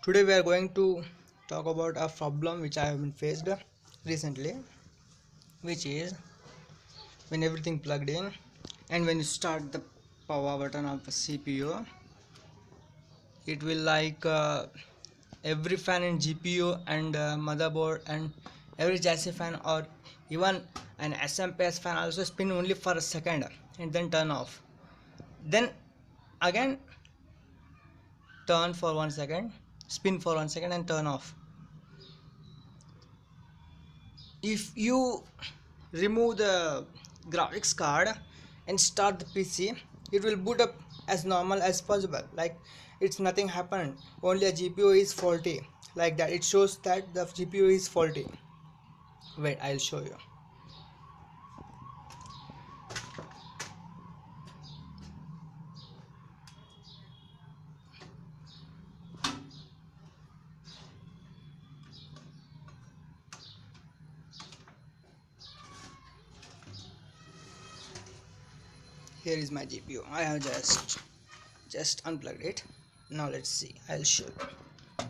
Today we are going to talk about a problem which I have been faced recently, which is when everything plugged in and when you start the power button of the CPU, it will every fan in GPU and motherboard and every chassis fan or even an SMPS fan also spin only for a second and then turn off. Then again turn for 1 second, spin for 1 second and turn off. If you remove the graphics card and start the PC, it will boot up as normal as possible, like it's nothing happened, only a GPU is faulty, like that. It shows that the GPU is faulty. Wait, I'll show you. Here is my GPU. I have just unplugged it. Now let's see, I'll show you.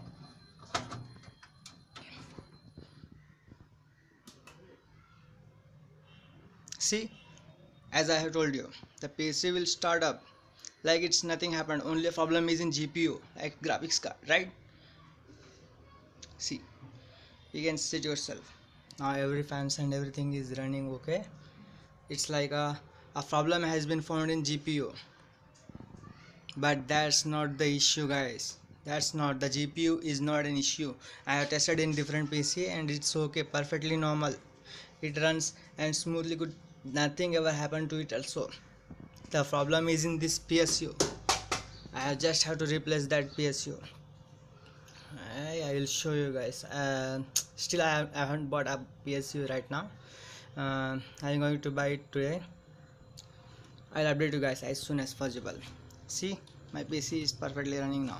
See, as I have told you, the PC will start up like it's nothing happened, only a problem is in GPU, like graphics card, right? See, you can see it yourself. Now every fans and everything is running okay. It's like a problem has been found in GPU, but that's not the issue, guys. That's not, the GPU is not an issue. I have tested in different PC and it's okay, perfectly normal. It runs and smoothly good, nothing ever happened to it. Also the problem is in this PSU. I just have to replace that PSU. I will show you guys. Still I haven't bought a PSU right now. I'm going to buy it today. I'll update you guys as soon as possible. See, my PC is perfectly running now.